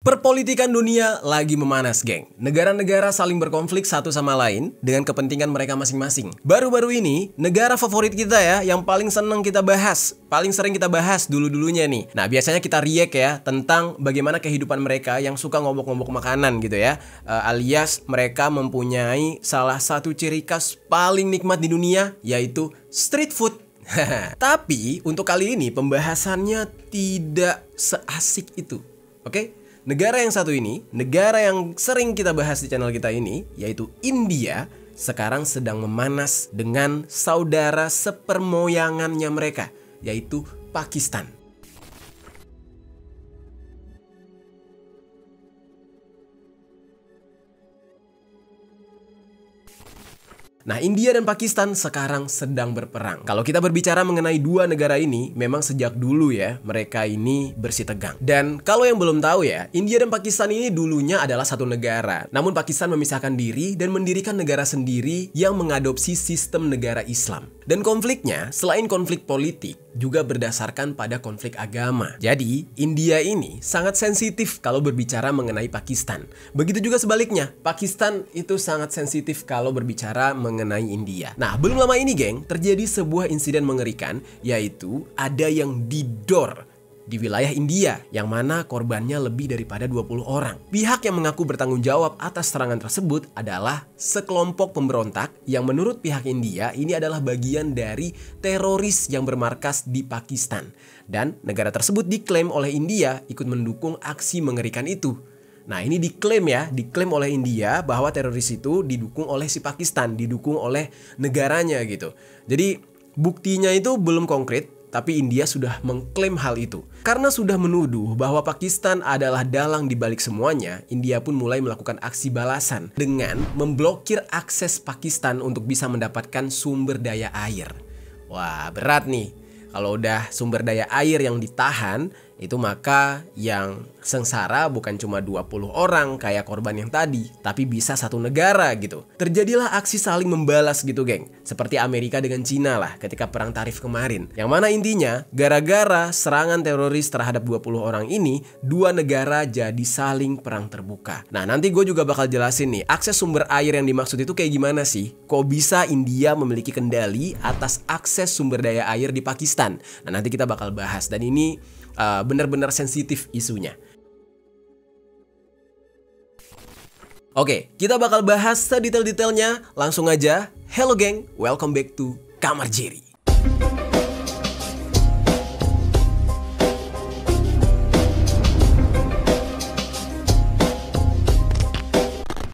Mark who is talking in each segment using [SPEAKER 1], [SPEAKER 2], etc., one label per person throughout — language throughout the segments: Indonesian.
[SPEAKER 1] Perpolitikan dunia lagi memanas, geng. Negara-negara saling berkonflik satu sama lain dengan kepentingan mereka masing-masing. Baru-baru ini, negara favorit kita ya, yang paling seneng kita bahas, paling sering kita bahas dulu-dulunya nih. Nah, biasanya kita react ya, tentang bagaimana kehidupan mereka yang suka ngobok-ngobok makanan gitu ya. Alias mereka mempunyai salah satu ciri khas paling nikmat di dunia, yaitu street food. Tapi, untuk kali ini pembahasannya tidak seasik itu, oke? Negara yang satu ini, negara yang sering kita bahas di channel kita ini, yaitu India, sekarang sedang memanas dengan saudara sepermoyangannya mereka, yaitu Pakistan. Nah, India dan Pakistan sekarang sedang berperang. Kalau kita berbicara mengenai dua negara ini, memang sejak dulu ya, mereka ini bersitegang. Dan kalau yang belum tahu ya, India dan Pakistan ini dulunya adalah satu negara. Namun Pakistan memisahkan diri dan mendirikan negara sendiri yang mengadopsi sistem negara Islam. Dan konfliknya, selain konflik politik, juga berdasarkan pada konflik agama. Jadi, India ini sangat sensitif kalau berbicara mengenai Pakistan. Begitu juga sebaliknya, Pakistan itu sangat sensitif kalau berbicara mengenai India. Nah, belum lama ini geng, terjadi sebuah insiden mengerikan, yaitu ada yang didor di wilayah India, yang mana korbannya lebih daripada 20 orang. Pihak yang mengaku bertanggung jawab atas serangan tersebut adalah sekelompok pemberontak yang menurut pihak India ini adalah bagian dari teroris yang bermarkas di Pakistan. Dan negara tersebut diklaim oleh India ikut mendukung aksi mengerikan itu. Nah, ini diklaim oleh India bahwa teroris itu didukung oleh si Pakistan, didukung oleh negaranya gitu. Jadi buktinya itu belum konkret, tapi India sudah mengklaim hal itu. Karena sudah menuduh bahwa Pakistan adalah dalang di balik semuanya, India pun mulai melakukan aksi balasan dengan memblokir akses Pakistan untuk bisa mendapatkan sumber daya air. Wah, berat nih. Kalau udah sumber daya air yang ditahan, itu maka yang sengsara bukan cuma 20 orang kayak korban yang tadi, tapi bisa satu negara gitu. Terjadilah aksi saling membalas gitu geng, seperti Amerika dengan Cina lah ketika perang tarif kemarin. Yang mana intinya, gara-gara serangan teroris terhadap 20 orang ini, dua negara jadi saling perang terbuka. Nah, nanti gue juga bakal jelasin nih, akses sumber air yang dimaksud itu kayak gimana sih? Kok bisa India memiliki kendali atas akses sumber daya air di Pakistan? Nah, nanti kita bakal bahas, dan ini benar-benar sensitif isunya. Oke, kita bakal bahas sedetail-detailnya. Langsung aja. Hello geng, welcome back to Kamar Jerry.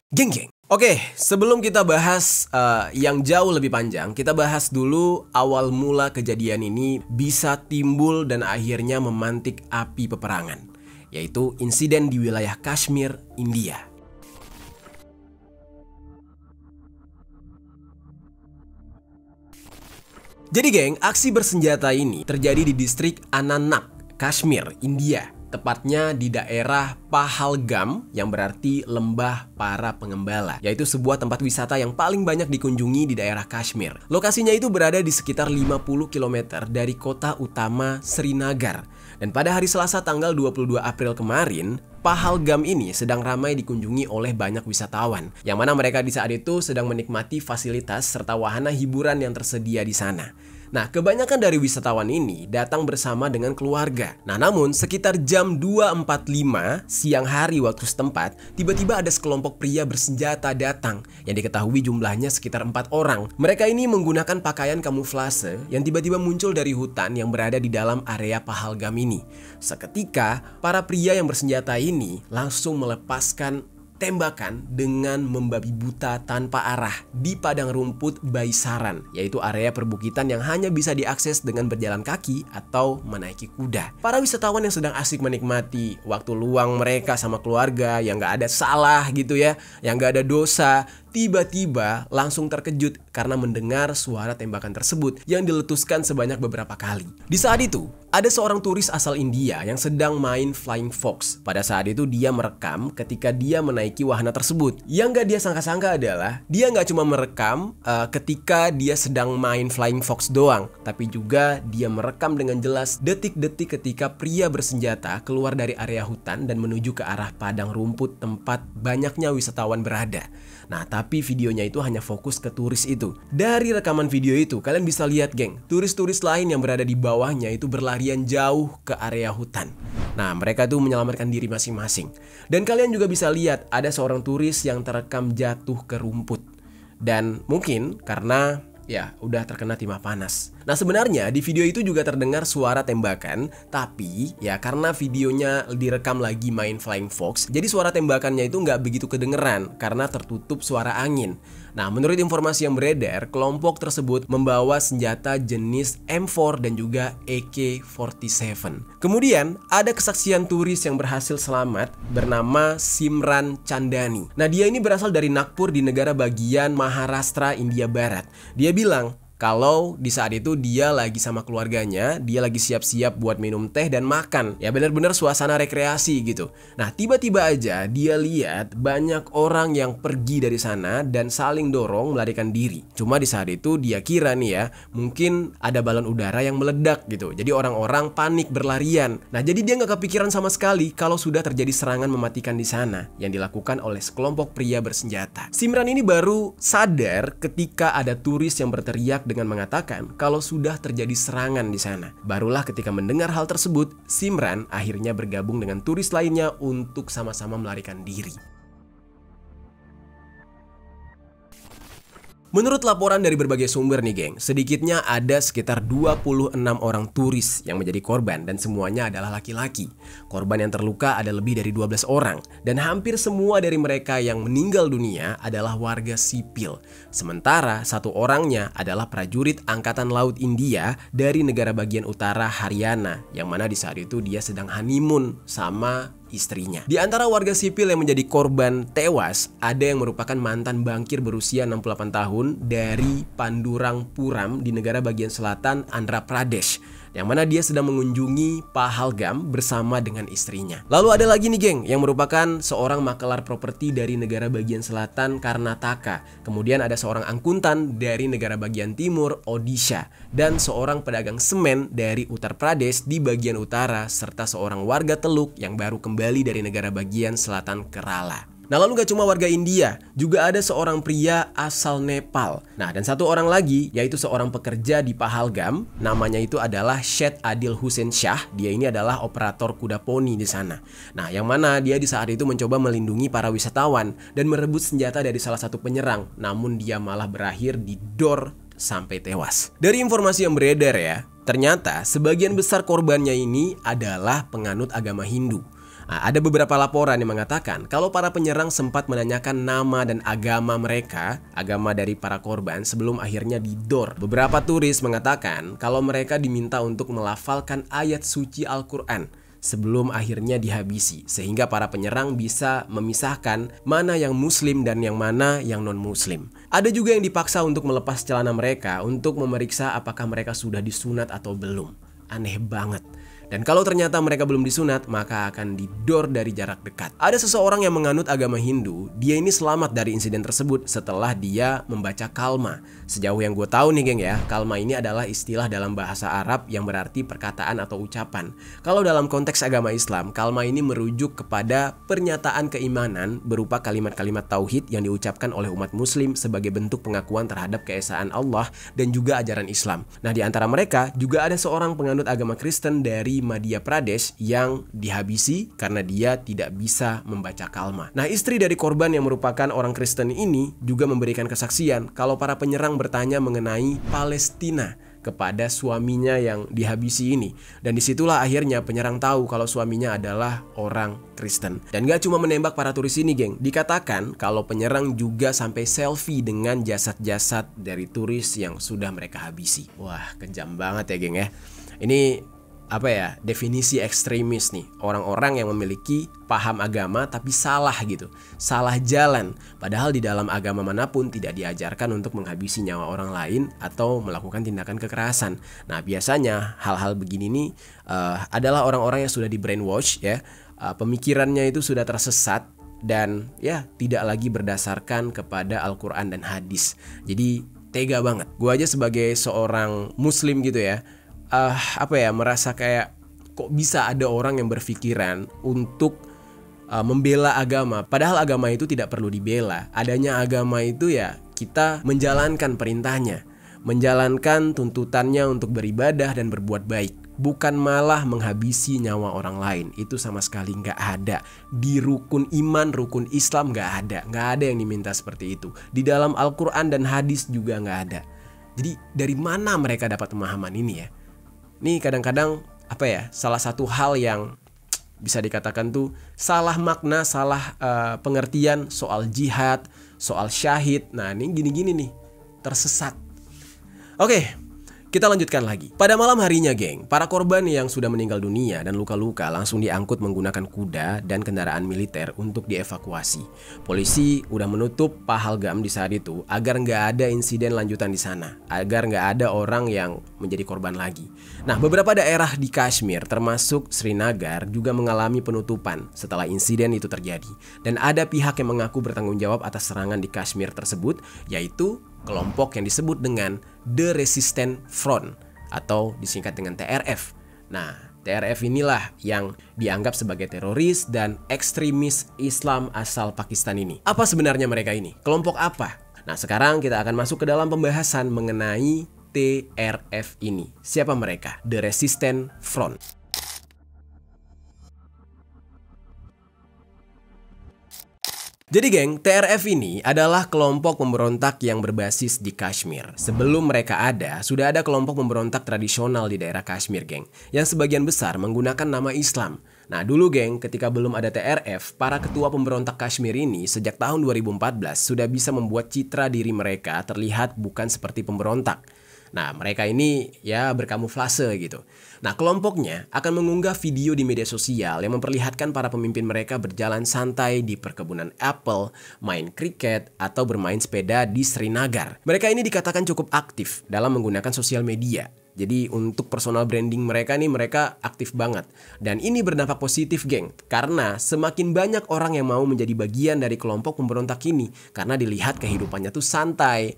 [SPEAKER 1] Geng-geng. Oke, sebelum kita bahas yang jauh lebih panjang, kita bahas dulu awal mula kejadian ini bisa timbul dan akhirnya memantik api peperangan, yaitu insiden di wilayah Kashmir, India. Jadi geng, aksi bersenjata ini terjadi di distrik Anantnag, Kashmir, India. Tepatnya di daerah Pahalgam yang berarti lembah para pengembala, yaitu sebuah tempat wisata yang paling banyak dikunjungi di daerah Kashmir. Lokasinya itu berada di sekitar 50 km dari kota utama Srinagar. Dan pada hari Selasa tanggal 22 April kemarin, Pahalgam ini sedang ramai dikunjungi oleh banyak wisatawan, yang mana mereka di saat itu sedang menikmati fasilitas serta wahana hiburan yang tersedia di sana. Nah, kebanyakan dari wisatawan ini datang bersama dengan keluarga. Nah, namun sekitar jam 2.45 siang hari waktu setempat, tiba-tiba ada sekelompok pria bersenjata datang yang diketahui jumlahnya sekitar 4 orang. Mereka ini menggunakan pakaian kamuflase yang tiba-tiba muncul dari hutan yang berada di dalam area Pahalgam ini. Seketika, para pria yang bersenjata ini langsung melepaskan tembakan dengan membabi buta tanpa arah di padang rumput Baisaran, yaitu area perbukitan yang hanya bisa diakses dengan berjalan kaki atau menaiki kuda. Para wisatawan yang sedang asik menikmati waktu luang mereka sama keluarga yang gak ada salah gitu ya, yang gak ada dosa, tiba-tiba langsung terkejut karena mendengar suara tembakan tersebut yang diletuskan sebanyak beberapa kali. Di saat itu, Ada seorang turis asal India yang sedang main Flying Fox. Pada saat itu dia merekam ketika dia menaiki wahana tersebut. Yang gak dia sangka-sangka adalah dia gak cuma merekam ketika dia sedang main Flying Fox doang, tapi juga dia merekam dengan jelas detik-detik ketika pria bersenjata keluar dari area hutan dan menuju ke arah padang rumput tempat banyaknya wisatawan berada. Nah, tapi videonya itu hanya fokus ke turis itu. Dari rekaman video itu, kalian bisa lihat geng, turis-turis lain yang berada di bawahnya itu berlarian jauh ke area hutan. Nah, mereka tuh menyelamatkan diri masing-masing. Dan kalian juga bisa lihat ada seorang turis yang terekam jatuh ke rumput. Dan mungkin karena ya udah terkena timah panas. Nah, sebenarnya di video itu juga terdengar suara tembakan, tapi ya karena videonya direkam lagi main Flying Fox, jadi suara tembakannya itu nggak begitu kedengeran karena tertutup suara angin. Nah, menurut informasi yang beredar, kelompok tersebut membawa senjata jenis M4 dan juga AK-47. Kemudian ada kesaksian turis yang berhasil selamat bernama Simran Chandani. Nah, dia ini berasal dari Nagpur di negara bagian Maharashtra, India Barat. Dia bilang kalau di saat itu dia lagi sama keluarganya, dia lagi siap-siap buat minum teh dan makan. Ya benar-benar suasana rekreasi gitu. Nah, tiba-tiba aja dia lihat banyak orang yang pergi dari sana dan saling dorong melarikan diri. Cuma di saat itu dia kira nih ya, mungkin ada balon udara yang meledak gitu. Jadi orang-orang panik berlarian. Nah, jadi dia nggak kepikiran sama sekali kalau sudah terjadi serangan mematikan di sana yang dilakukan oleh sekelompok pria bersenjata. Simran ini baru sadar ketika ada turis yang berteriak dengan mengatakan kalau sudah terjadi serangan di sana. Barulah ketika mendengar hal tersebut, Simran akhirnya bergabung dengan turis lainnya untuk sama-sama melarikan diri. Menurut laporan dari berbagai sumber nih geng, sedikitnya ada sekitar 26 orang turis yang menjadi korban dan semuanya adalah laki-laki. Korban yang terluka ada lebih dari 12 orang dan hampir semua dari mereka yang meninggal dunia adalah warga sipil. Sementara satu orangnya adalah prajurit Angkatan Laut India dari negara bagian utara Haryana, yang mana di saat itu dia sedang honeymoon sama istrinya. Di antara warga sipil yang menjadi korban tewas, ada yang merupakan mantan bankir berusia 68 tahun dari Pandurangpuram di negara bagian selatan Andhra Pradesh, yang mana dia sedang mengunjungi Pahalgam bersama dengan istrinya. Lalu ada lagi nih geng, yang merupakan seorang makelar properti dari negara bagian selatan Karnataka. Kemudian ada seorang angkutan dari negara bagian timur Odisha, dan seorang pedagang semen dari Uttar Pradesh di bagian utara, serta seorang warga Teluk yang baru kembali dari negara bagian selatan Kerala. Nah, lalu gak cuma warga India, juga ada seorang pria asal Nepal. Nah, dan satu orang lagi, yaitu seorang pekerja di Pahalgam, namanya itu adalah Syed Adil Hussein Shah. Dia ini adalah operator kuda poni di sana. Nah, yang mana dia di saat itu mencoba melindungi para wisatawan dan merebut senjata dari salah satu penyerang, namun dia malah berakhir didor sampai tewas. Dari informasi yang beredar ya, ternyata sebagian besar korbannya ini adalah penganut agama Hindu. Nah, ada beberapa laporan yang mengatakan kalau para penyerang sempat menanyakan nama dan agama mereka, agama dari para korban, sebelum akhirnya didor. Beberapa turis mengatakan kalau mereka diminta untuk melafalkan ayat suci Al-Quran sebelum akhirnya dihabisi, sehingga para penyerang bisa memisahkan mana yang muslim dan yang mana yang non-muslim. Ada juga yang dipaksa untuk melepas celana mereka untuk memeriksa apakah mereka sudah disunat atau belum. Aneh banget. Dan kalau ternyata mereka belum disunat, maka akan didor dari jarak dekat. Ada seseorang yang menganut agama Hindu, dia ini selamat dari insiden tersebut setelah dia membaca kalma. Sejauh yang gue tahu nih geng ya, kalma ini adalah istilah dalam bahasa Arab yang berarti perkataan atau ucapan. Kalau dalam konteks agama Islam, kalma ini merujuk kepada pernyataan keimanan berupa kalimat-kalimat tauhid yang diucapkan oleh umat muslim sebagai bentuk pengakuan terhadap keesaan Allah dan juga ajaran Islam. Nah, di antara mereka juga ada seorang penganut agama Kristen dari Madhya Pradesh yang dihabisi karena dia tidak bisa membaca kalma. Nah, istri dari korban yang merupakan orang Kristen ini juga memberikan kesaksian kalau para penyerang bertanya mengenai Palestina kepada suaminya yang dihabisi ini. Dan disitulah akhirnya penyerang tahu kalau suaminya adalah orang Kristen. Dan gak cuma menembak para turis ini geng, dikatakan kalau penyerang juga sampai selfie dengan jasad-jasad dari turis yang sudah mereka habisi. Wah, kejam banget ya geng ya. Ini definisi ekstremis nih. Orang-orang yang memiliki paham agama tapi salah gitu, salah jalan. Padahal di dalam agama manapun tidak diajarkan untuk menghabisi nyawa orang lain atau melakukan tindakan kekerasan. Nah biasanya hal-hal begini nih adalah orang-orang yang sudah di brainwash ya, pemikirannya itu sudah tersesat dan ya tidak lagi berdasarkan kepada Al-Quran dan hadis. Jadi tega banget. Gue aja sebagai seorang muslim gitu ya, merasa kayak kok bisa ada orang yang berpikiran untuk membela agama. Padahal agama itu tidak perlu dibela. Adanya agama itu ya kita menjalankan perintahnya, menjalankan tuntutannya untuk beribadah dan berbuat baik, bukan malah menghabisi nyawa orang lain. Itu sama sekali nggak ada di rukun iman, rukun Islam. Nggak ada yang diminta seperti itu. Di dalam Al-Quran dan hadis juga nggak ada. Jadi dari mana mereka dapat pemahaman ini ya? Ini kadang-kadang salah satu hal yang bisa dikatakan tuh salah makna, salah pengertian soal jihad, soal syahid. Nah ini gini-gini nih, tersesat. Oke, kita lanjutkan lagi. Pada malam harinya geng, para korban yang sudah meninggal dunia dan luka-luka langsung diangkut menggunakan kuda dan kendaraan militer untuk dievakuasi. Polisi udah menutup Pahalgam di saat itu agar nggak ada insiden lanjutan di sana, agar nggak ada orang yang menjadi korban lagi. Nah, beberapa daerah di Kashmir termasuk Srinagar juga mengalami penutupan setelah insiden itu terjadi. Dan ada pihak yang mengaku bertanggung jawab atas serangan di Kashmir tersebut, yaitu kelompok yang disebut dengan The Resistance Front atau disingkat dengan TRF. Nah, TRF inilah yang dianggap sebagai teroris dan ekstremis Islam asal Pakistan ini. Apa sebenarnya mereka ini? Kelompok apa? Nah, sekarang kita akan masuk ke dalam pembahasan mengenai TRF ini. Siapa mereka? The Resistance Front. Jadi geng, TRF ini adalah kelompok pemberontak yang berbasis di Kashmir. Sebelum mereka ada, sudah ada kelompok pemberontak tradisional di daerah Kashmir geng, yang sebagian besar menggunakan nama Islam. Nah dulu geng, ketika belum ada TRF, para ketua pemberontak Kashmir ini sejak tahun 2014 sudah bisa membuat citra diri mereka terlihat bukan seperti pemberontak. Nah mereka ini ya berkamuflase gitu. Nah kelompoknya akan mengunggah video di media sosial yang memperlihatkan para pemimpin mereka berjalan santai di perkebunan apel, main kriket, atau bermain sepeda di Srinagar. Mereka ini dikatakan cukup aktif dalam menggunakan sosial media. Jadi untuk personal branding mereka nih, mereka aktif banget. Dan ini berdampak positif geng, karena semakin banyak orang yang mau menjadi bagian dari kelompok pemberontak ini, karena dilihat kehidupannya tuh santai,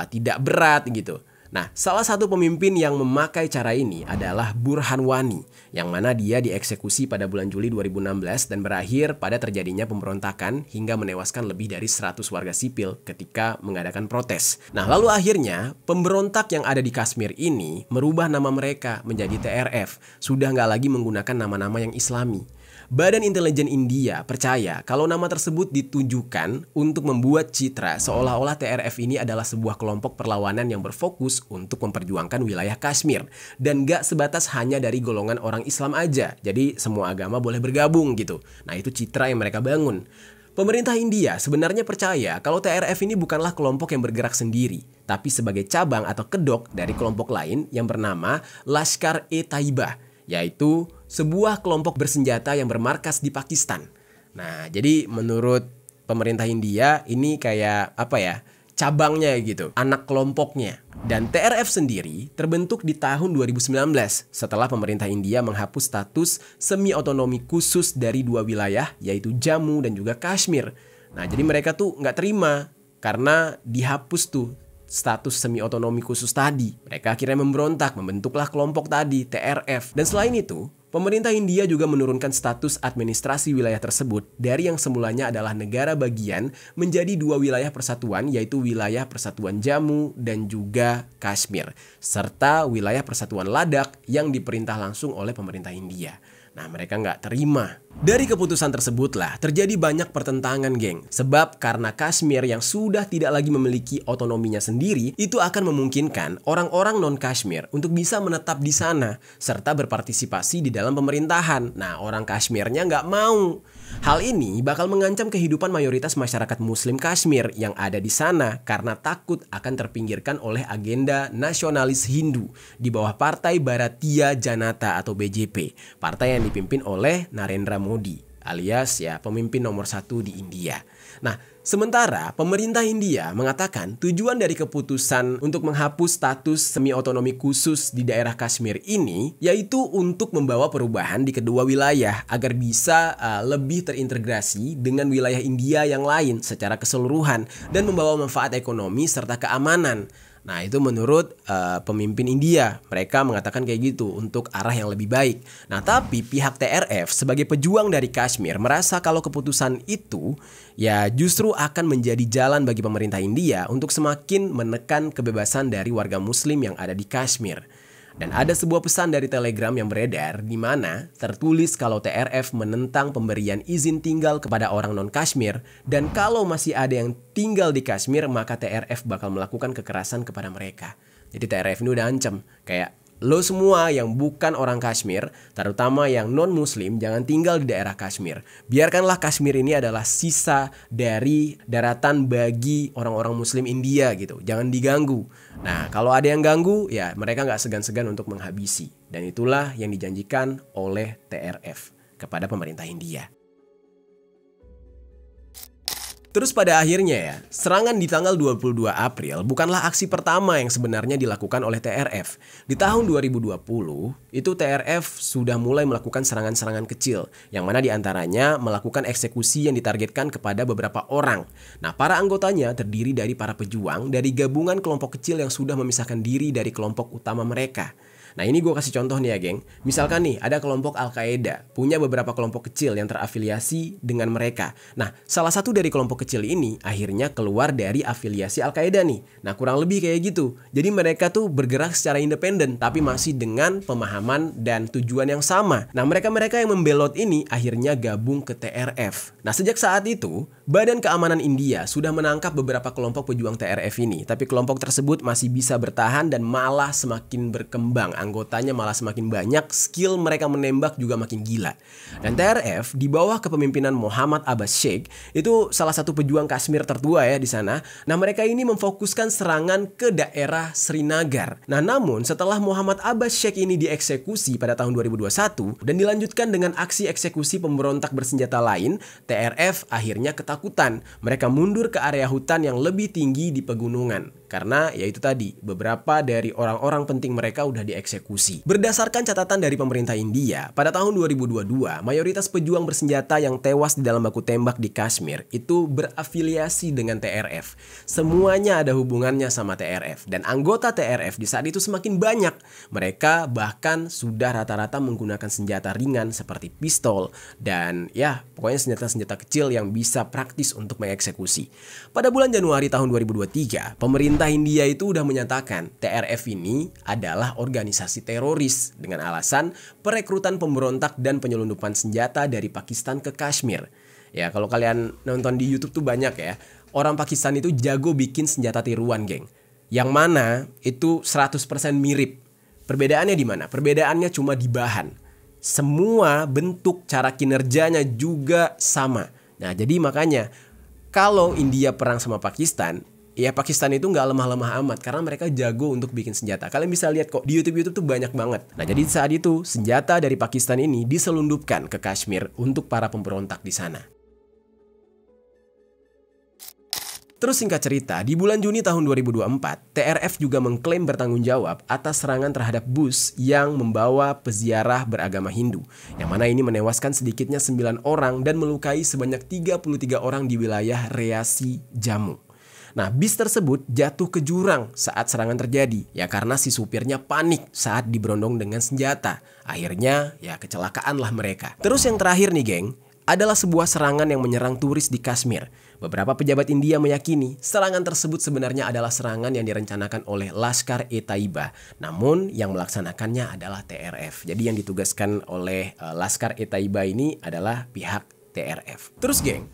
[SPEAKER 1] tidak berat gitu. Nah, salah satu pemimpin yang memakai cara ini adalah Burhan Wani, yang mana dia dieksekusi pada bulan Juli 2016 dan berakhir pada terjadinya pemberontakan hingga menewaskan lebih dari 100 warga sipil ketika mengadakan protes. Nah, lalu akhirnya pemberontak yang ada di Kashmir ini merubah nama mereka menjadi TRF, sudah nggak lagi menggunakan nama-nama yang Islami. Badan Intelijen India percaya kalau nama tersebut ditujukan untuk membuat citra seolah-olah TRF ini adalah sebuah kelompok perlawanan yang berfokus untuk memperjuangkan wilayah Kashmir. Dan gak sebatas hanya dari golongan orang Islam aja, jadi semua agama boleh bergabung gitu. Nah itu citra yang mereka bangun. Pemerintah India sebenarnya percaya kalau TRF ini bukanlah kelompok yang bergerak sendiri, tapi sebagai cabang atau kedok dari kelompok lain yang bernama Lashkar-e-Taiba, yaitu sebuah kelompok bersenjata yang bermarkas di Pakistan. Nah, jadi menurut pemerintah India ini kayak cabangnya gitu, anak kelompoknya. Dan TRF sendiri terbentuk di tahun 2019 setelah pemerintah India menghapus status semi-otonomi khusus dari dua wilayah, yaitu Jammu dan juga Kashmir. Nah, jadi mereka tuh nggak terima karena dihapus tuh status semi-otonomi khusus tadi. Mereka akhirnya memberontak, membentuklah kelompok tadi, TRF. Dan selain itu, pemerintah India juga menurunkan status administrasi wilayah tersebut dari yang semulanya adalah negara bagian menjadi dua wilayah persatuan, yaitu wilayah persatuan Jammu dan juga Kashmir, serta wilayah persatuan Ladakh yang diperintah langsung oleh pemerintah India. Nah mereka nggak terima Dari keputusan tersebutlah terjadi banyak pertentangan, geng. Sebab karena Kashmir yang sudah tidak lagi memiliki otonominya sendiri, itu akan memungkinkan orang-orang non-Kashmir untuk bisa menetap di sana serta berpartisipasi di dalam pemerintahan. Nah, orang Kashmirnya nggak mau. Hal ini bakal mengancam kehidupan mayoritas masyarakat Muslim Kashmir yang ada di sana karena takut akan terpinggirkan oleh agenda nasionalis Hindu di bawah Partai Bharatiya Janata atau BJP, partai yang dipimpin oleh Narendra Modi alias ya pemimpin nomor 1 di India. Nah, sementara pemerintah India mengatakan tujuan dari keputusan untuk menghapus status semi-otonomi khusus di daerah Kashmir ini yaitu untuk membawa perubahan di kedua wilayah agar bisa lebih terintegrasi dengan wilayah India yang lain secara keseluruhan dan membawa manfaat ekonomi serta keamanan. Nah, itu menurut pemimpin India. Mereka mengatakan kayak gitu untuk arah yang lebih baik. Nah, tapi pihak TRF sebagai pejuang dari Kashmir merasa kalau keputusan itu ya justru akan menjadi jalan bagi pemerintah India untuk semakin menekan kebebasan dari warga Muslim yang ada di Kashmir. Dan ada sebuah pesan dari Telegram yang beredar di mana tertulis kalau TRF menentang pemberian izin tinggal kepada orang non-Kashmir dan kalau masih ada yang tinggal di Kashmir maka TRF bakal melakukan kekerasan kepada mereka. Jadi TRF ini udah ancam kayak lo semua yang bukan orang Kashmir, terutama yang non-Muslim, jangan tinggal di daerah Kashmir. Biarkanlah Kashmir ini adalah sisa dari daratan bagi orang-orang Muslim India gitu. Jangan diganggu. Nah, kalau ada yang ganggu, ya mereka nggak segan-segan untuk menghabisi. Dan itulah yang dijanjikan oleh TRF kepada pemerintah India. Terus pada akhirnya ya, serangan di tanggal 22 April bukanlah aksi pertama yang sebenarnya dilakukan oleh TRF. Di tahun 2020, itu TRF sudah mulai melakukan serangan-serangan kecil, yang mana diantaranya melakukan eksekusi yang ditargetkan kepada beberapa orang. Nah, para anggotanya terdiri dari para pejuang dari gabungan kelompok kecil yang sudah memisahkan diri dari kelompok utama mereka. Nah, ini gue kasih contoh nih ya, geng. Misalkan nih, ada kelompok Al-Qaeda, punya beberapa kelompok kecil yang terafiliasi dengan mereka. Nah, salah satu dari kelompok kecil ini akhirnya keluar dari afiliasi Al-Qaeda nih. Nah, kurang lebih kayak gitu. Jadi mereka tuh bergerak secara independen, tapi masih dengan pemahaman dan tujuan yang sama. Nah, mereka-mereka yang membelot ini akhirnya gabung ke TRF. Nah, sejak saat itu, Badan Keamanan India sudah menangkap beberapa kelompok pejuang TRF ini. Tapi kelompok tersebut masih bisa bertahan dan malah semakin berkembang. Anggotanya malah semakin banyak, skill mereka menembak juga makin gila. Dan TRF di bawah kepemimpinan Muhammad Abbas Sheikh itu salah satu pejuang Kashmir tertua ya di sana. Nah, mereka ini memfokuskan serangan ke daerah Srinagar. Nah, namun setelah Muhammad Abbas Sheikh ini dieksekusi pada tahun 2021 dan dilanjutkan dengan aksi eksekusi pemberontak bersenjata lain, TRF akhirnya ketakutan. Mereka mundur ke area hutan yang lebih tinggi di pegunungan. Karena ya itu tadi, beberapa dari orang-orang penting mereka udah dieksekusi. Berdasarkan catatan dari pemerintah India, pada tahun 2022, mayoritas pejuang bersenjata yang tewas di dalam baku tembak di Kashmir itu berafiliasi dengan TRF. Semuanya ada hubungannya sama TRF. Dan anggota TRF di saat itu semakin banyak. Mereka bahkan sudah rata-rata menggunakan senjata ringan seperti pistol dan ya pokoknya senjata-senjata kecil yang bisa praktis untuk mengeksekusi. Pada bulan Januari tahun 2023, pemerintah India itu udah menyatakan TRF ini adalah organisasi teroris dengan alasan perekrutan pemberontak dan penyelundupan senjata dari Pakistan ke Kashmir. Ya, kalau kalian nonton di YouTube tuh banyak ya, orang Pakistan itu jago bikin senjata tiruan, geng. Yang mana itu 100% mirip. Perbedaannya di mana? Perbedaannya cuma di bahan. Semua bentuk cara kinerjanya juga sama. Nah, jadi makanya kalau India perang sama Pakistan, ya Pakistan itu nggak lemah-lemah amat karena mereka jago untuk bikin senjata. Kalian bisa lihat kok di YouTube tuh banyak banget. Nah, jadi saat itu senjata dari Pakistan ini diselundupkan ke Kashmir untuk para pemberontak di sana. Terus singkat cerita, di bulan Juni tahun 2024, TRF juga mengklaim bertanggung jawab atas serangan terhadap bus yang membawa peziarah beragama Hindu. Yang mana ini menewaskan sedikitnya 9 orang dan melukai sebanyak 33 orang di wilayah Reasi, Jammu. Nah, bis tersebut jatuh ke jurang saat serangan terjadi. Ya karena si supirnya panik saat diberondong dengan senjata. Akhirnya ya kecelakaanlah mereka. Terus yang terakhir nih, geng. adalah sebuah serangan yang menyerang turis di Kashmir. Beberapa pejabat India meyakini serangan tersebut sebenarnya adalah serangan yang direncanakan oleh Lashkar-e-Taiba. Namun yang melaksanakannya adalah TRF. Jadi yang ditugaskan oleh Lashkar-e-Taiba ini adalah pihak TRF. Terus geng,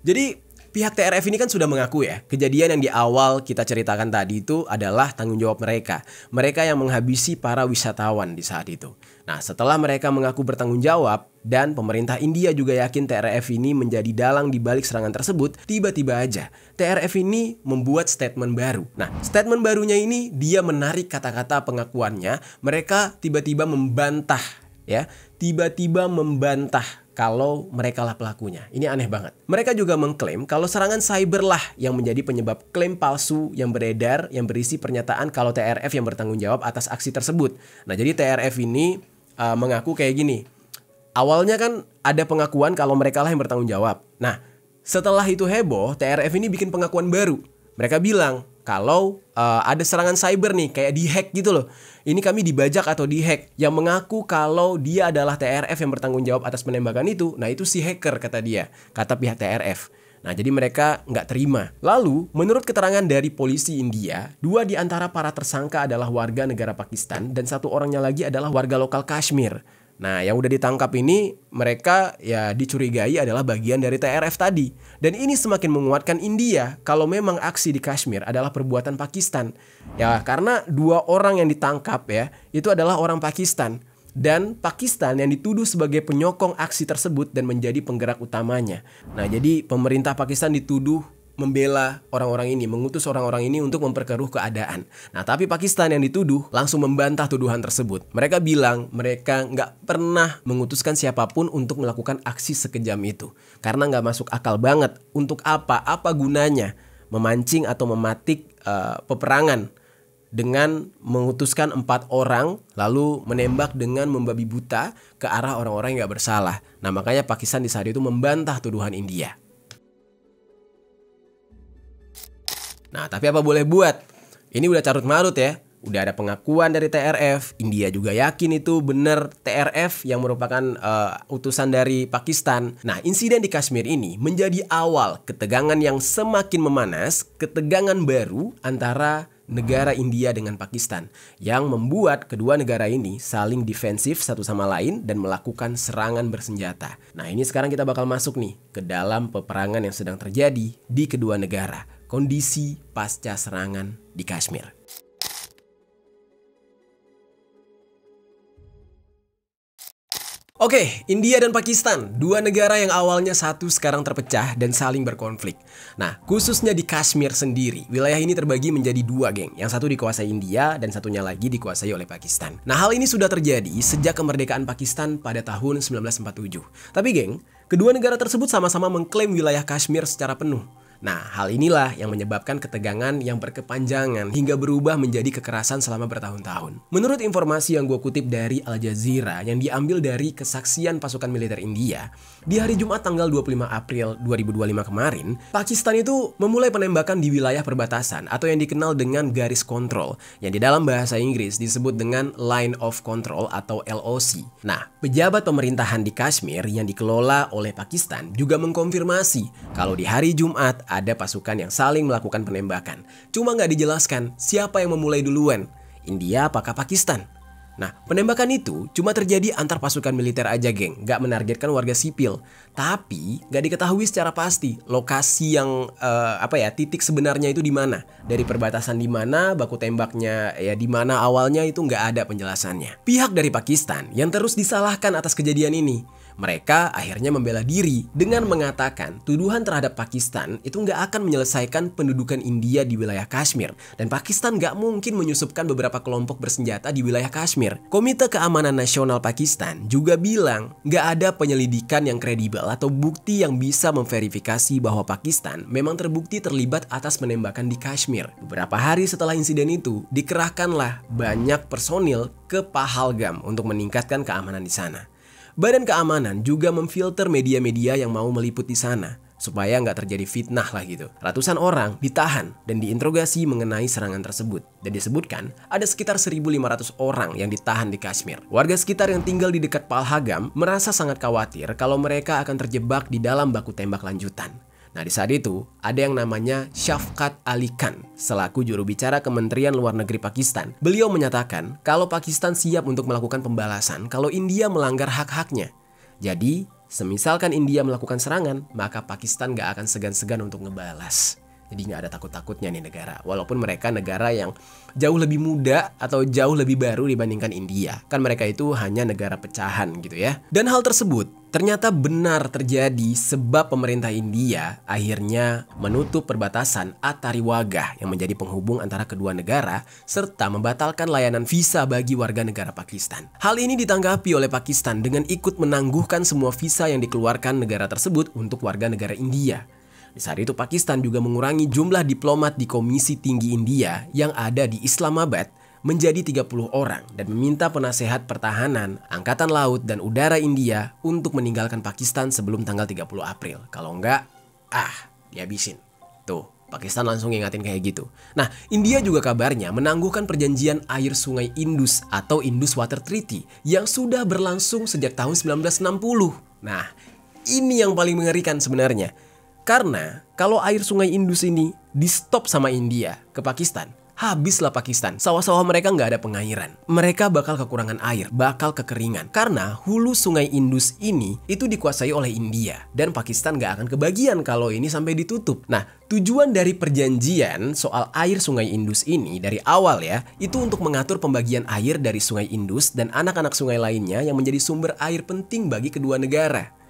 [SPEAKER 1] jadi pihak TRF ini kan sudah mengaku ya, kejadian yang di awal kita ceritakan tadi itu adalah tanggung jawab mereka. Mereka yang menghabisi para wisatawan di saat itu. Nah, setelah mereka mengaku bertanggung jawab dan pemerintah India juga yakin TRF ini menjadi dalang di balik serangan tersebut, tiba-tiba aja TRF ini membuat statement baru. Nah, statement barunya ini dia menarik kata-kata pengakuannya. Mereka tiba-tiba membantah ya, tiba-tiba membantah kalau mereka lah pelakunya. Ini aneh banget. Mereka juga mengklaim kalau serangan cyber lah yang menjadi penyebab klaim palsu yang beredar yang berisi pernyataan kalau TRF yang bertanggung jawab atas aksi tersebut. Nah, jadi TRF ini mengaku kayak gini. Awalnya kan ada pengakuan kalau mereka lah yang bertanggung jawab. Nah, setelah itu heboh, TRF ini bikin pengakuan baru. Mereka bilang kalau ada serangan cyber nih, kayak dihack gitu loh. Ini kami dibajak atau dihack. Yang mengaku kalau dia adalah TRF yang bertanggung jawab atas penembakan itu. Nah, itu si hacker kata dia, kata pihak TRF. Nah, jadi mereka nggak terima. Lalu, menurut keterangan dari polisi India, 2 di antara para tersangka adalah warga negara Pakistan dan 1 orangnya lagi adalah warga lokal Kashmir. Nah, yang udah ditangkap ini mereka ya dicurigai adalah bagian dari TRF tadi. Dan ini semakin menguatkan India kalau memang aksi di Kashmir adalah perbuatan Pakistan. Ya, karena 2 orang yang ditangkap ya, itu adalah orang Pakistan. Dan Pakistan yang dituduh sebagai penyokong aksi tersebut dan menjadi penggerak utamanya. Nah, jadi pemerintah Pakistan dituduh membela orang-orang ini, mengutus orang-orang ini untuk memperkeruh keadaan. Nah, tapi Pakistan yang dituduh langsung membantah tuduhan tersebut. Mereka bilang mereka nggak pernah mengutuskan siapapun untuk melakukan aksi sekejam itu. Karena nggak masuk akal banget. Untuk apa? Apa gunanya memancing atau mematik peperangan dengan mengutuskan 4 orang lalu menembak dengan membabi buta ke arah orang-orang yang gak bersalah. Nah, makanya Pakistan di saat itu membantah tuduhan India. Nah, tapi apa boleh buat? Ini udah carut marut ya. Udah ada pengakuan dari TRF. India juga yakin itu benar TRF yang merupakan utusan dari Pakistan. Nah, insiden di Kashmir ini menjadi awal ketegangan yang semakin memanas, ketegangan baru antara negara India dengan Pakistan yang membuat kedua negara ini saling defensif satu sama lain dan melakukan serangan bersenjata. Nah, ini sekarang kita bakal masuk nih ke dalam peperangan yang sedang terjadi di kedua negara. Kondisi pasca serangan di Kashmir. Oke, India dan Pakistan, 2 negara yang awalnya satu sekarang terpecah dan saling berkonflik. Nah, khususnya di Kashmir sendiri, wilayah ini terbagi menjadi 2 geng. Yang satu dikuasai India dan satunya lagi dikuasai oleh Pakistan. Nah, hal ini sudah terjadi sejak kemerdekaan Pakistan pada tahun 1947. Tapi geng, kedua negara tersebut sama-sama mengklaim wilayah Kashmir secara penuh. Nah, hal inilah yang menyebabkan ketegangan yang berkepanjangan hingga berubah menjadi kekerasan selama bertahun-tahun. Menurut informasi yang gue kutip dari Al Jazeera yang diambil dari kesaksian pasukan militer India, di hari Jumat tanggal 25 April 2025 kemarin, Pakistan itu memulai penembakan di wilayah perbatasan atau yang dikenal dengan garis kontrol, yang di dalam bahasa Inggris disebut dengan Line of Control atau LOC. Nah, pejabat pemerintahan di Kashmir yang dikelola oleh Pakistan juga mengkonfirmasi kalau di hari Jumat ada pasukan yang saling melakukan penembakan. Cuma nggak dijelaskan siapa yang memulai duluan, India apakah Pakistan. Nah, penembakan itu cuma terjadi antar pasukan militer aja geng, nggak menargetkan warga sipil. Tapi nggak diketahui secara pasti lokasi yang titik sebenarnya itu di mana. Dari perbatasan di mana, baku tembaknya ya di mana awalnya itu nggak ada penjelasannya. Pihak dari Pakistan yang terus disalahkan atas kejadian ini. Mereka akhirnya membela diri dengan mengatakan tuduhan terhadap Pakistan itu nggak akan menyelesaikan pendudukan India di wilayah Kashmir. Dan Pakistan nggak mungkin menyusupkan beberapa kelompok bersenjata di wilayah Kashmir. Komite Keamanan Nasional Pakistan juga bilang nggak ada penyelidikan yang kredibel atau bukti yang bisa memverifikasi bahwa Pakistan memang terbukti terlibat atas penembakan di Kashmir. Beberapa hari setelah insiden itu, dikerahkanlah banyak personil ke Pahalgam untuk meningkatkan keamanan di sana. Badan keamanan juga memfilter media-media yang mau meliput di sana supaya nggak terjadi fitnah lah gitu. Ratusan orang ditahan dan diinterogasi mengenai serangan tersebut. Dan disebutkan ada sekitar 1.500 orang yang ditahan di Kashmir. Warga sekitar yang tinggal di dekat Pahalgam merasa sangat khawatir kalau mereka akan terjebak di dalam baku tembak lanjutan. Nah, di saat itu, ada yang namanya Shafqat Ali Khan, selaku juru bicara Kementerian Luar Negeri Pakistan. Beliau menyatakan kalau Pakistan siap untuk melakukan pembalasan kalau India melanggar hak-haknya. Jadi, semisalkan India melakukan serangan, maka Pakistan gak akan segan-segan untuk ngebalas. Jadi gak ada takut-takutnya nih negara. Walaupun mereka negara yang jauh lebih muda atau jauh lebih baru dibandingkan India. Kan mereka itu hanya negara pecahan gitu ya. Dan hal tersebut ternyata benar terjadi sebab pemerintah India akhirnya menutup perbatasan Attariwagah yang menjadi penghubung antara kedua negara serta membatalkan layanan visa bagi warga negara Pakistan. Hal ini ditanggapi oleh Pakistan dengan ikut menangguhkan semua visa yang dikeluarkan negara tersebut untuk warga negara India. Di saat itu Pakistan juga mengurangi jumlah diplomat di Komisi Tinggi India yang ada di Islamabad menjadi 30 orang dan meminta penasehat pertahanan, angkatan laut dan udara India untuk meninggalkan Pakistan sebelum tanggal 30 April. Kalau enggak, dihabisin. Tuh, Pakistan langsung ngingatin kayak gitu. Nah, India juga kabarnya menangguhkan perjanjian air sungai Indus atau Indus Water Treaty yang sudah berlangsung sejak tahun 1960. Nah, ini yang paling mengerikan sebenarnya. Karena kalau air sungai Indus ini di-stop sama India ke Pakistan, habislah Pakistan. Sawah-sawah mereka nggak ada pengairan. Mereka bakal kekurangan air, bakal kekeringan. Karena hulu sungai Indus ini itu dikuasai oleh India. Dan Pakistan nggak akan kebagian kalau ini sampai ditutup. Nah, tujuan dari perjanjian soal air sungai Indus ini dari awal ya, itu untuk mengatur pembagian air dari sungai Indus dan anak-anak sungai lainnya yang menjadi sumber air penting bagi kedua negara.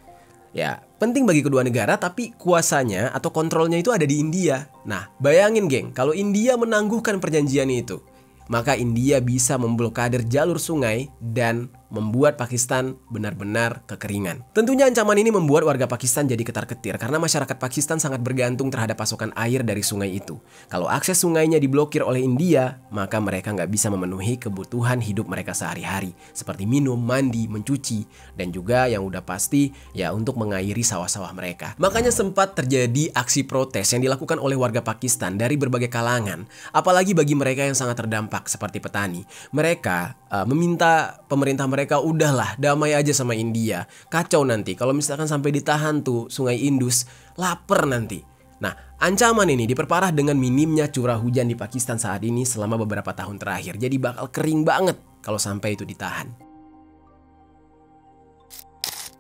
[SPEAKER 1] Ya, penting bagi kedua negara tapi kuasanya atau kontrolnya itu ada di India. Nah, bayangin geng, kalau India menangguhkan perjanjian itu, maka India bisa memblokade jalur sungai dan membuat Pakistan benar-benar kekeringan. Tentunya ancaman ini membuat warga Pakistan jadi ketar-ketir karena masyarakat Pakistan sangat bergantung terhadap pasokan air dari sungai itu. Kalau akses sungainya diblokir oleh India, maka mereka nggak bisa memenuhi kebutuhan hidup mereka sehari-hari seperti minum, mandi, mencuci, dan juga yang udah pasti ya untuk mengairi sawah-sawah mereka. Makanya sempat terjadi aksi protes yang dilakukan oleh warga Pakistan dari berbagai kalangan, apalagi bagi mereka yang sangat terdampak seperti petani. Mereka meminta pemerintah mereka udahlah damai aja sama India. Kacau nanti kalau misalkan sampai ditahan tuh sungai Indus, lapar nanti. Nah, ancaman ini diperparah dengan minimnya curah hujan di Pakistan saat ini selama beberapa tahun terakhir. Jadi bakal kering banget kalau sampai itu ditahan.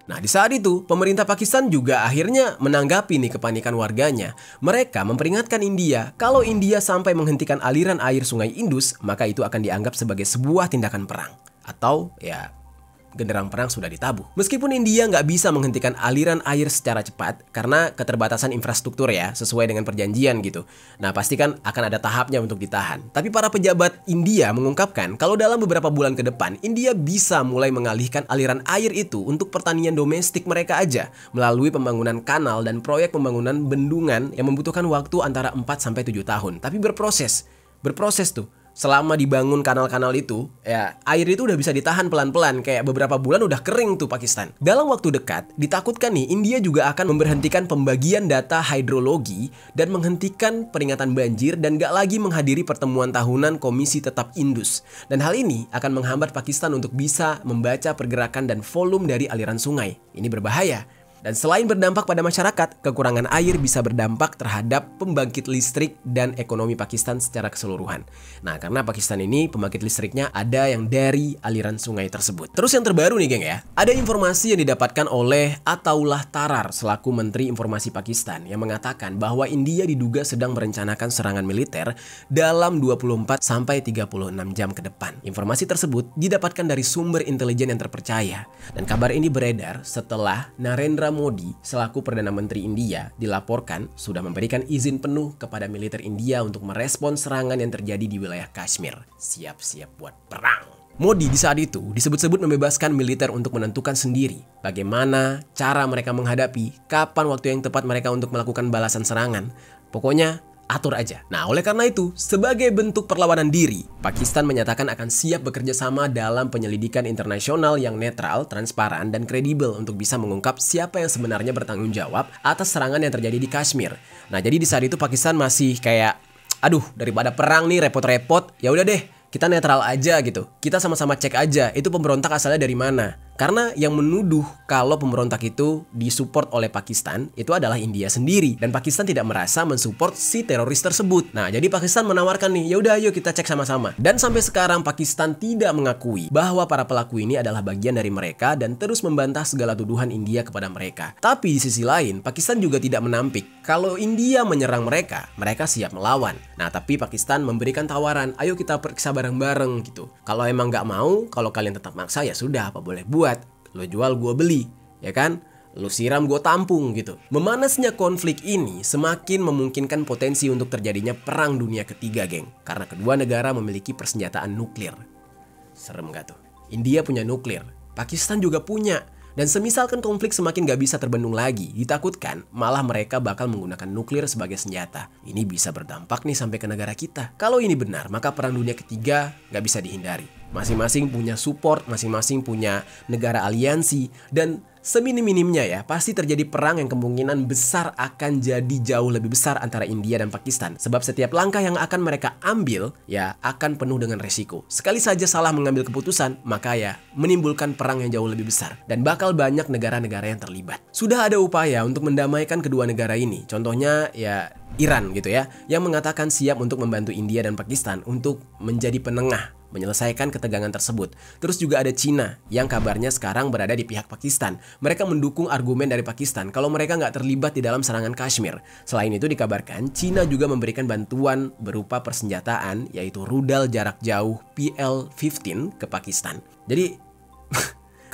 [SPEAKER 1] Nah, di saat itu, pemerintah Pakistan juga akhirnya menanggapi nih kepanikan warganya. Mereka memperingatkan India, kalau India sampai menghentikan aliran air sungai Indus, maka itu akan dianggap sebagai sebuah tindakan perang. Atau, ya, genderang perang sudah ditabuh. Meskipun India nggak bisa menghentikan aliran air secara cepat karena keterbatasan infrastruktur ya, sesuai dengan perjanjian gitu. Nah, pasti kan akan ada tahapnya untuk ditahan. Tapi para pejabat India mengungkapkan kalau dalam beberapa bulan ke depan, India bisa mulai mengalihkan aliran air itu untuk pertanian domestik mereka aja melalui pembangunan kanal dan proyek pembangunan bendungan yang membutuhkan waktu antara 4-7 tahun. Tapi berproses tuh. Selama dibangun kanal-kanal itu, ya air itu udah bisa ditahan pelan-pelan. Kayak beberapa bulan udah kering tuh Pakistan. Dalam waktu dekat, ditakutkan nih India juga akan memberhentikan pembagian data hidrologi dan menghentikan peringatan banjir dan gak lagi menghadiri pertemuan tahunan Komisi Tetap Indus. Dan hal ini akan menghambat Pakistan untuk bisa membaca pergerakan dan volume dari aliran sungai. Ini berbahaya. Dan selain berdampak pada masyarakat, kekurangan air bisa berdampak terhadap pembangkit listrik dan ekonomi Pakistan secara keseluruhan. Nah, karena Pakistan ini pembangkit listriknya ada yang dari aliran sungai tersebut. Terus yang terbaru nih geng ya, ada informasi yang didapatkan oleh Ataullah Tarar selaku Menteri Informasi Pakistan yang mengatakan bahwa India diduga sedang merencanakan serangan militer dalam 24-36 jam ke depan. Informasi tersebut didapatkan dari sumber intelijen yang terpercaya. Dan kabar ini beredar setelah Narendra Modi selaku Perdana Menteri India dilaporkan sudah memberikan izin penuh kepada militer India untuk merespons serangan yang terjadi di wilayah Kashmir. Siap-siap buat perang. Modi di saat itu disebut-sebut membebaskan militer untuk menentukan sendiri bagaimana cara mereka menghadapi, kapan waktu yang tepat mereka untuk melakukan balasan serangan. Pokoknya atur aja. Nah, oleh karena itu, sebagai bentuk perlawanan diri, Pakistan menyatakan akan siap bekerja sama dalam penyelidikan internasional yang netral, transparan, dan kredibel untuk bisa mengungkap siapa yang sebenarnya bertanggung jawab atas serangan yang terjadi di Kashmir. Nah, jadi di saat itu Pakistan masih kayak, aduh, daripada perang nih repot-repot, ya udah deh, kita netral aja gitu. Kita sama-sama cek aja itu pemberontak asalnya dari mana. Karena yang menuduh kalau pemberontak itu disupport oleh Pakistan itu adalah India sendiri, dan Pakistan tidak merasa mensupport si teroris tersebut. Nah, jadi Pakistan menawarkan nih, ya udah ayo kita cek sama-sama. Dan sampai sekarang Pakistan tidak mengakui bahwa para pelaku ini adalah bagian dari mereka dan terus membantah segala tuduhan India kepada mereka. Tapi di sisi lain, Pakistan juga tidak menampik kalau India menyerang mereka, mereka siap melawan. Nah, tapi Pakistan memberikan tawaran, ayo kita periksa bareng-bareng gitu. Kalau emang nggak mau, kalau kalian tetap maksa ya sudah, apa boleh buat. Lo jual gue beli, ya kan? Lo siram gue tampung gitu. Memanasnya konflik ini semakin memungkinkan potensi untuk terjadinya perang dunia ketiga, geng. Karena kedua negara memiliki persenjataan nuklir. Serem gak tuh? India punya nuklir, Pakistan juga punya. Dan semisalkan konflik semakin gak bisa terbendung lagi, ditakutkan malah mereka bakal menggunakan nuklir sebagai senjata. Ini bisa berdampak nih sampai ke negara kita. Kalau ini benar, maka perang dunia ketiga gak bisa dihindari. Masing-masing punya support, masing-masing punya negara aliansi, dan seminim-minimnya ya, pasti terjadi perang yang kemungkinan besar akan jadi jauh lebih besar antara India dan Pakistan. Sebab setiap langkah yang akan mereka ambil ya akan penuh dengan resiko. Sekali saja salah mengambil keputusan, maka ya menimbulkan perang yang jauh lebih besar. Dan bakal banyak negara-negara yang terlibat. Sudah ada upaya untuk mendamaikan kedua negara ini. Contohnya ya Iran gitu ya, yang mengatakan siap untuk membantu India dan Pakistan untuk menjadi penengah menyelesaikan ketegangan tersebut. Terus juga ada Cina yang kabarnya sekarang berada di pihak Pakistan. Mereka mendukung argumen dari Pakistan kalau mereka nggak terlibat di dalam serangan Kashmir. Selain itu dikabarkan Cina juga memberikan bantuan berupa persenjataan yaitu rudal jarak jauh PL-15 ke Pakistan. Jadi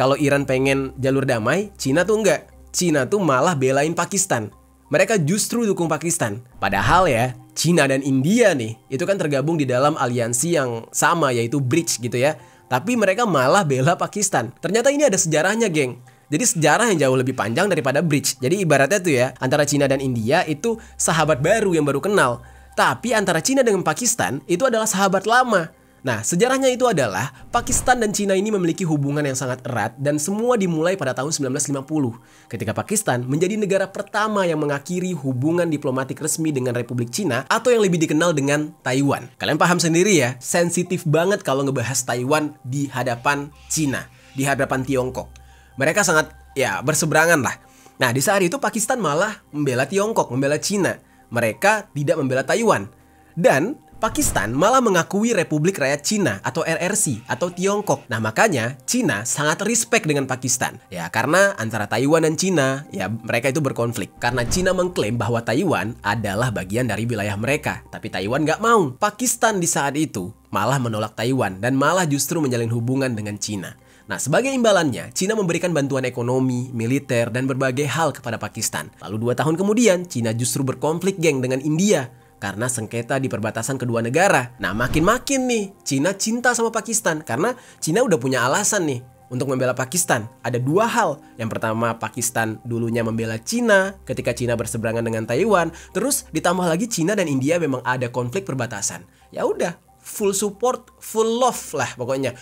[SPEAKER 1] kalau Iran pengen jalur damai, Cina tuh enggak. Cina tuh malah belain Pakistan. Mereka justru dukung Pakistan. Padahal ya, Cina dan India nih, itu kan tergabung di dalam aliansi yang sama yaitu BRICS gitu ya. Tapi mereka malah bela Pakistan. Ternyata ini ada sejarahnya, geng. Jadi sejarah yang jauh lebih panjang daripada BRICS. Jadi ibaratnya tuh ya, antara Cina dan India itu sahabat baru yang baru kenal. Tapi antara Cina dengan Pakistan itu adalah sahabat lama. Nah, sejarahnya itu adalah Pakistan dan Cina ini memiliki hubungan yang sangat erat dan semua dimulai pada tahun 1950 ketika Pakistan menjadi negara pertama yang mengakhiri hubungan diplomatik resmi dengan Republik Cina atau yang lebih dikenal dengan Taiwan. Kalian paham sendiri ya, sensitif banget kalau ngebahas Taiwan di hadapan Cina, di hadapan Tiongkok. Mereka sangat ya berseberangan lah. Nah, di saat itu Pakistan malah membela Tiongkok, membela Cina. Mereka tidak membela Taiwan. Dan Pakistan malah mengakui Republik Rakyat Cina atau RRC atau Tiongkok. Nah, makanya Cina sangat respect dengan Pakistan. Ya, karena antara Taiwan dan Cina, ya mereka itu berkonflik. Karena Cina mengklaim bahwa Taiwan adalah bagian dari wilayah mereka. Tapi Taiwan nggak mau. Pakistan di saat itu malah menolak Taiwan dan malah justru menjalin hubungan dengan Cina. Nah, sebagai imbalannya, Cina memberikan bantuan ekonomi, militer, dan berbagai hal kepada Pakistan. Lalu 2 tahun kemudian, Cina justru berkonflik, geng, dengan India. Karena sengketa di perbatasan kedua negara. Nah, makin-makin nih Cina cinta sama Pakistan. Karena Cina udah punya alasan nih untuk membela Pakistan. Ada 2 hal. Yang pertama, Pakistan dulunya membela Cina ketika Cina berseberangan dengan Taiwan. Terus ditambah lagi Cina dan India memang ada konflik perbatasan. Ya udah, full support, full love lah pokoknya.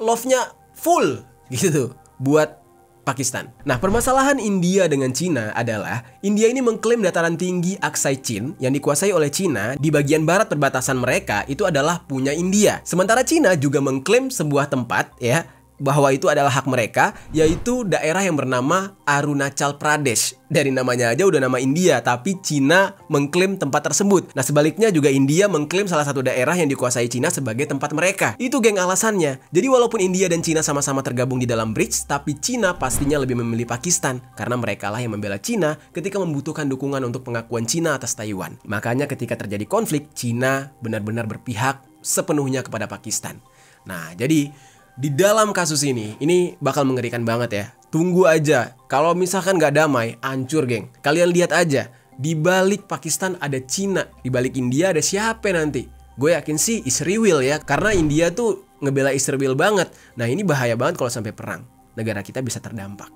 [SPEAKER 1] Love-nya full gitu buat Pakistan. Nah, permasalahan India dengan Cina adalah India ini mengklaim dataran tinggi Aksai Chin yang dikuasai oleh Cina di bagian barat perbatasan mereka itu adalah punya India. Sementara Cina juga mengklaim sebuah tempat ya bahwa itu adalah hak mereka, yaitu daerah yang bernama Arunachal Pradesh. Dari namanya aja udah nama India, tapi Cina mengklaim tempat tersebut. Nah, sebaliknya juga India mengklaim salah satu daerah yang dikuasai Cina sebagai tempat mereka. Itu geng alasannya. Jadi walaupun India dan Cina sama-sama tergabung di dalam BRICS, tapi Cina pastinya lebih memilih Pakistan karena mereka lah yang membela Cina ketika membutuhkan dukungan untuk pengakuan Cina atas Taiwan. Makanya ketika terjadi konflik, Cina benar-benar berpihak sepenuhnya kepada Pakistan. Nah, jadi di dalam kasus ini bakal mengerikan banget ya. Tunggu aja, kalau misalkan nggak damai, hancur geng. Kalian lihat aja, di balik Pakistan ada Cina, di balik India ada siapa nanti? Gue yakin sih Israel ya, karena India tuh ngebela Israel banget. Nah, ini bahaya banget kalau sampai perang. Negara kita bisa terdampak.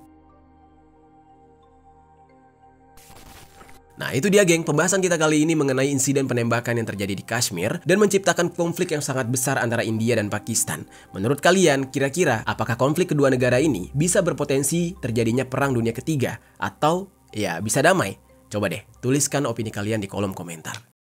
[SPEAKER 1] Nah itu dia geng, pembahasan kita kali ini mengenai insiden penembakan yang terjadi di Kashmir dan menciptakan konflik yang sangat besar antara India dan Pakistan. Menurut kalian, kira-kira apakah konflik kedua negara ini bisa berpotensi terjadinya perang dunia ketiga atau ya bisa damai? Coba deh tuliskan opini kalian di kolom komentar.